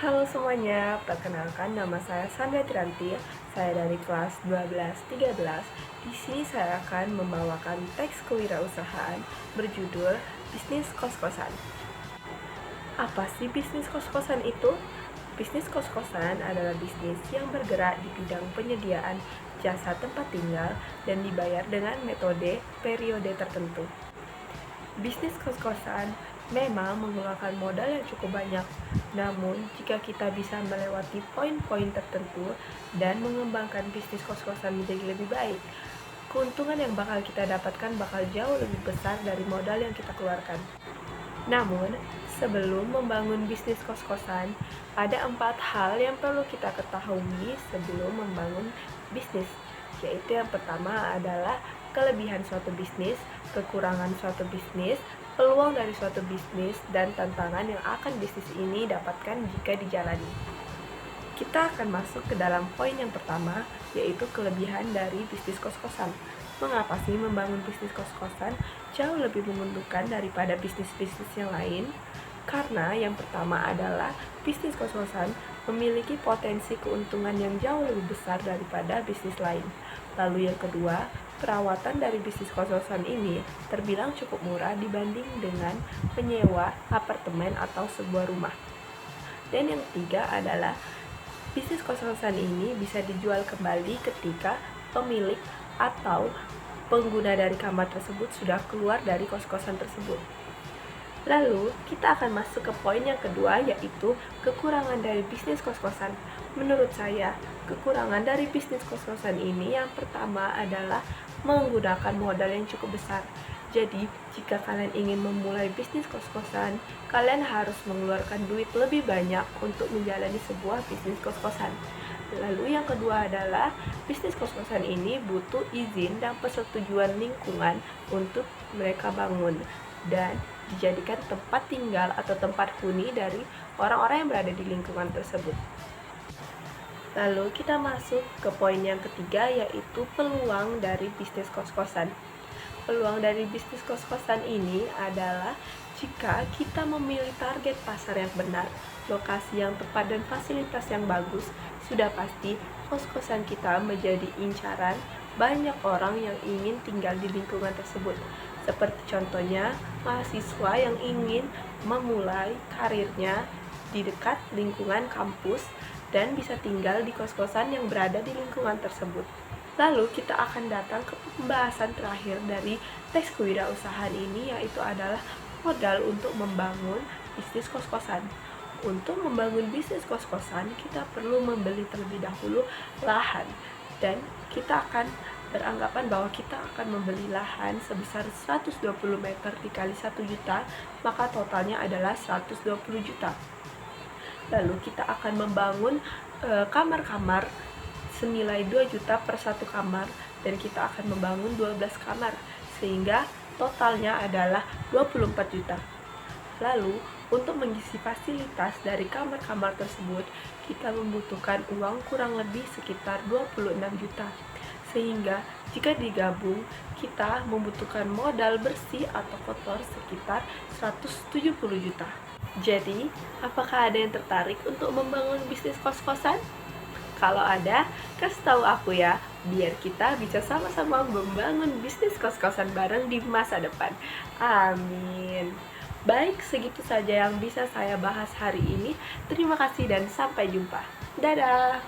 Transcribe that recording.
Halo semuanya, perkenalkan nama saya Sandra Tiranti. Saya dari kelas 12-13. Di sini saya akan membawakan teks kewirausahaan berjudul Bisnis Kos-kosan. Apa sih bisnis kos-kosan itu? Bisnis kos-kosan adalah bisnis yang bergerak di bidang penyediaan jasa tempat tinggal dan dibayar dengan metode periode tertentu. Bisnis kos-kosan memang mengeluarkan modal yang cukup banyak, namun jika kita bisa melewati poin-poin tertentu dan mengembangkan bisnis kos-kosan menjadi lebih baik, keuntungan yang bakal kita dapatkan bakal jauh lebih besar dari modal yang kita keluarkan. Namun, sebelum membangun bisnis kos-kosan, ada 4 hal yang perlu kita ketahui sebelum membangun bisnis, yaitu yang pertama adalah kelebihan suatu bisnis, kekurangan suatu bisnis, peluang dari suatu bisnis, dan tantangan yang akan bisnis ini dapatkan jika dijalani. Kita akan masuk ke dalam poin yang pertama, yaitu kelebihan dari bisnis kos-kosan. Mengapa sih membangun bisnis kos-kosan jauh lebih menguntungkan daripada bisnis-bisnis yang lain? Karena yang pertama adalah bisnis kos-kosan memiliki potensi keuntungan yang jauh lebih besar daripada bisnis lain. Lalu yang kedua, perawatan dari bisnis kos-kosan ini terbilang cukup murah dibanding dengan menyewa apartemen atau sebuah rumah. Dan yang ketiga adalah bisnis kos-kosan ini bisa dijual kembali ketika pemilik atau pengguna dari kamar tersebut sudah keluar dari kos-kosan tersebut. Lalu, kita akan masuk ke poin yang kedua, yaitu kekurangan dari bisnis kos-kosan. Menurut saya, kekurangan dari bisnis kos-kosan ini yang pertama adalah menggunakan modal yang cukup besar. Jadi, jika kalian ingin memulai bisnis kos-kosan, kalian harus mengeluarkan duit lebih banyak untuk menjalani sebuah bisnis kos-kosan. Lalu yang kedua adalah bisnis kos-kosan ini butuh izin dan persetujuan lingkungan untuk mereka bangun dan dijadikan tempat tinggal atau tempat huni dari orang-orang yang berada di lingkungan tersebut. Lalu kita masuk ke poin yang ketiga, yaitu peluang dari bisnis kos-kosan. Peluang dari bisnis kos-kosan ini adalah jika kita memilih target pasar yang benar, lokasi yang tepat, dan fasilitas yang bagus, sudah pasti kos-kosan kita menjadi incaran banyak orang yang ingin tinggal di lingkungan tersebut. Seperti contohnya, mahasiswa yang ingin memulai karirnya di dekat lingkungan kampus dan bisa tinggal di kos-kosan yang berada di lingkungan tersebut. Lalu kita akan datang ke pembahasan terakhir dari teks kewirausahaan ini, yaitu adalah modal untuk membangun bisnis kos-kosan. Untuk membangun bisnis kos-kosan, kita perlu membeli terlebih dahulu lahan, dan kita akan beranggapan bahwa kita akan membeli lahan sebesar 120 meter dikali 1 juta, maka totalnya adalah 120 juta. Lalu kita akan membangun kamar-kamar senilai 2 juta per satu kamar, dan kita akan membangun 12 kamar, sehingga totalnya adalah 24 juta. Lalu, untuk mengisi fasilitas dari kamar-kamar tersebut, kita membutuhkan uang kurang lebih sekitar 26 juta. Sehingga jika digabung, kita membutuhkan modal bersih atau kotor sekitar 170 juta. Jadi, apakah ada yang tertarik untuk membangun bisnis kos-kosan? Kalau ada, kasih tahu aku ya, biar kita bisa sama-sama membangun bisnis kos-kosan bareng di masa depan. Amin. Baik, segitu saja yang bisa saya bahas hari ini. Terima kasih dan sampai jumpa. Dadah!